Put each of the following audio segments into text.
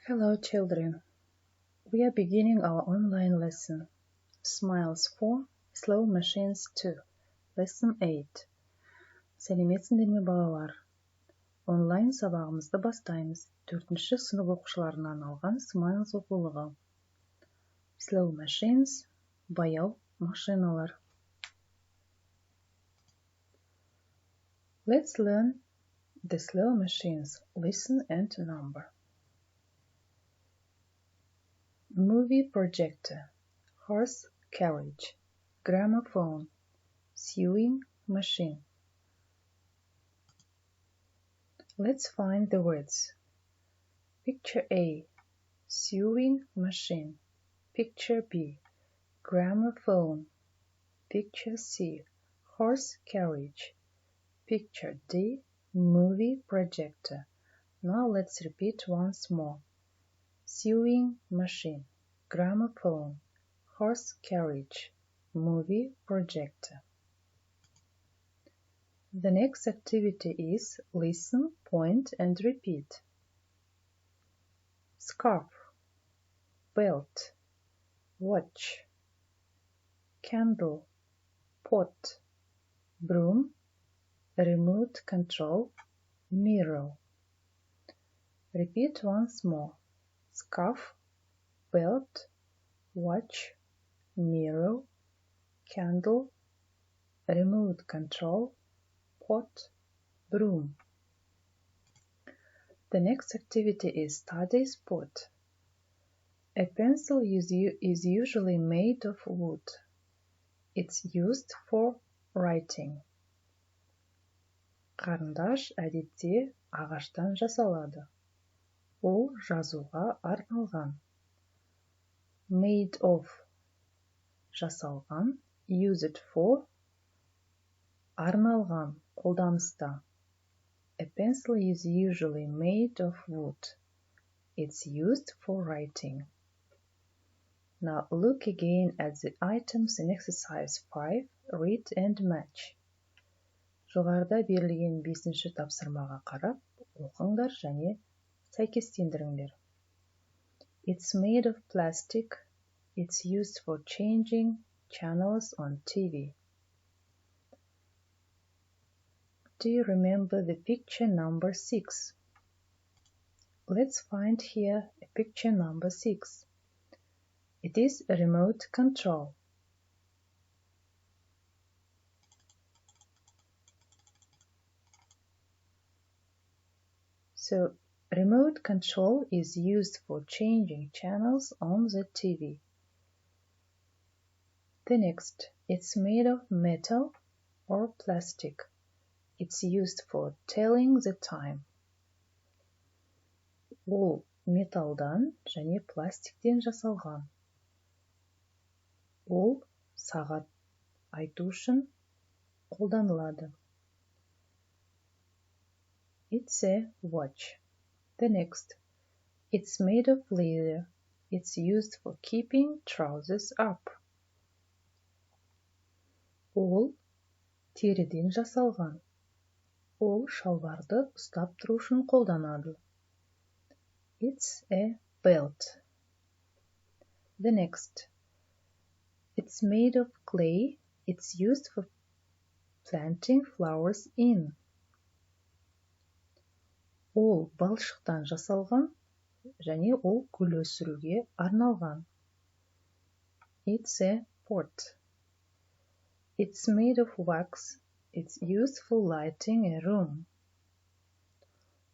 Hello children, we are beginning our online lesson. Smiles 4, Slowmachines 2, Lesson 8. Сәлеметсіңдер ме балалар? Онлайн сабағымызды бастаймыз. 4-ші сынып оқушыларына арналған Smiles оқулығы. Slowmachines, баяу машиналар. Let's learn the Slowmachines. Listen and number. Movie projector, horse carriage, gramophone, sewing machine. Let's find the words. Picture A, sewing machine. Picture B, gramophone. Picture C, horse carriage. Picture D, movie projector. Now let's repeat once more. Sewing machine, gramophone, horse carriage, movie projector. The next activity is listen, point and repeat. Scarf, belt, watch, candle, pot, broom, remote control, mirror. Repeat once more. Scarf, belt, watch, mirror, candle, remote control, pot, broom. The next activity is study spot. A pencil is usually made of wood. It's used for writing. Қарындаш әдетте ағаштан жасалады. Ол жазуға арналған. Made of жасалған, used for арналған, қолданыста. A pencil is usually made of wood. It's used for writing. Now look again at the items in exercise 5, read and match. Жоғарыда берілген 5-ші тапсырмаға қарап, оқыңдар және сәйкестендіріңдер. It's made of plastic. It's used for changing channels on TV. Do you remember the picture number 6? Let's find here a picture number 6. It is a remote control. So, remote control is used for changing channels on the TV. The next, it's made of metal or plastic. It's used for telling the time. Ол металдан және пластиктен жасалған. Ол сағат айту үшін қолданылады. It's a watch. The next, it's made of leather. It's used for keeping trousers up. Ол теріден жасалған. Ол шалбарды ұстап тұру үшін қолданады. It's a belt. The next, it's made of clay. It's used for planting flowers in. Ол балшықтан жасалған және ол гүл өсіруге арналған. It's a pot. It's made of wax. It's used for lighting a room.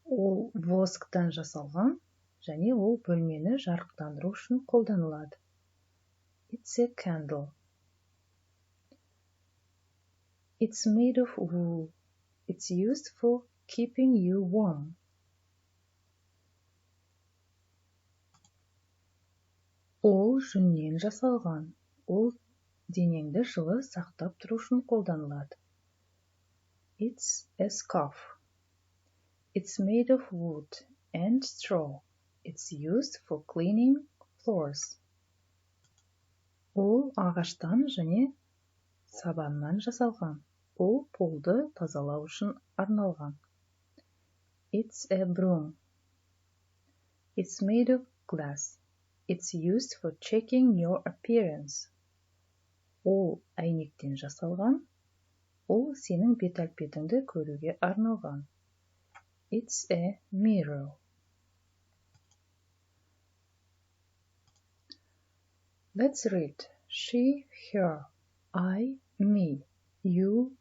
Ол восктан жасалған және ол бөлмені жарықтандыру үшін қолданылады. It's a candle. It's made of wool. It's used for keeping you warm. Ол жүннен жасалған. Ол денеңді жылы сақтап тұру үшін қолданылады. It's a scarf. It's made of wood and straw. It's used for cleaning floors. Ол ағаштан және сабаннан жасалған. Ол полды тазалау үшін арналған. It's a broom. It's made of glass. It's used for checking your appearance. Ол әйнектен жасалған. Ол сенің бет-әлпетіңді көруге арналған. It's a mirror. Let's read. She, her, I, me, you,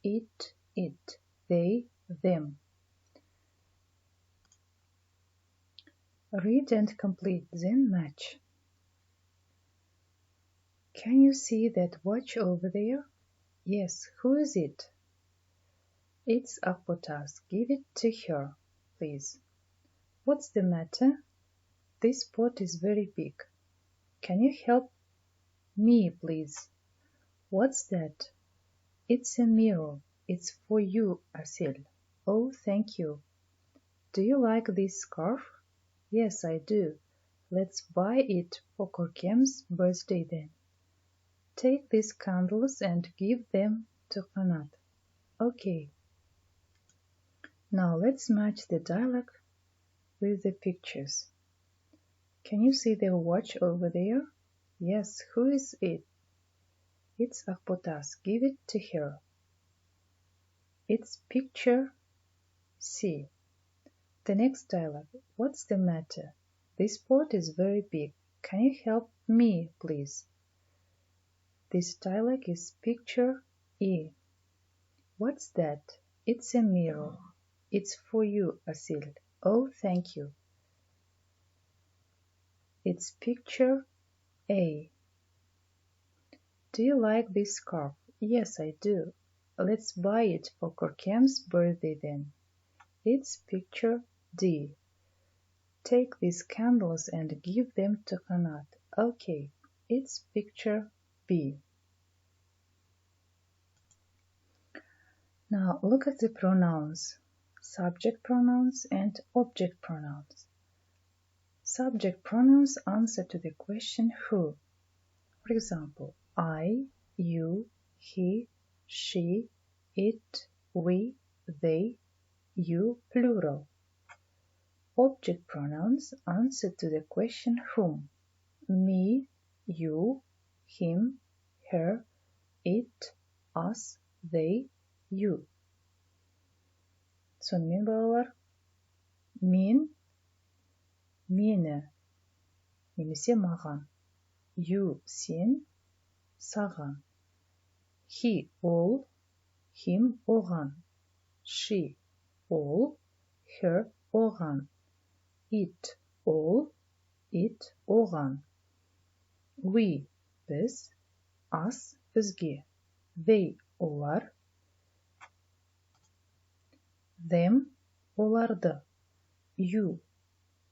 it, they, them. Read and complete, then match. Can you see that watch over there? Yes, who is it? It's Akbotas. Give it to her, please. What's the matter? This pot is very big. Can you help me, please? What's that? It's a mirror. It's for you, Asil. Oh, thank you. Do you like this scarf? Yes, I do. Let's buy it for Korkem's birthday then. Take these candles and give them to Qanat. Okay. Now let's match the dialogue with the pictures. Can you see the watch over there? Yes, who is it? It's Akbotas. Give it to her. It's picture C. The next dialogue. What's the matter? This pot is very big. Can you help me, please? This dialogue is picture E. What's that? It's a mirror. It's for you, Asil. Oh, thank you. It's picture A. Do you like this scarf? Yes, I do. Let's buy it for Korkem's birthday then. It's picture D. Take these candles and give them to Qanat. Okay, it's picture B. Now look at the pronouns, subject pronouns and object pronouns. Subject pronouns answer to the question who. For example, I, you, he, she, it, we, they, you, plural. Object pronouns answer to the question whom. Me, you, him, her, it, us, they, you. Сонымен балалар, мен, мені, немесе маған. You, сен, саған. He, ол, him, оған. She, ол, her, оған. It, ол, it, оған. We, біз, us, бізге. They, олар. Them, оларды. You,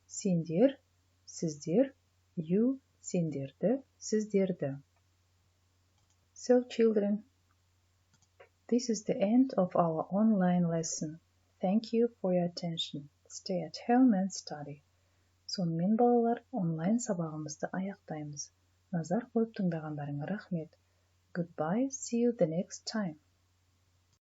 сендер, сіздер. You, сендерді, сіздерді. So, children, this is the end of our online lesson. Thank you for your attention. Stay at home and study. Сонымен балалар, онлайн сабағымызды аяқтаймыз. Назар қойып тыңдағандарыңа рахмет. Goodbye, see you the next time.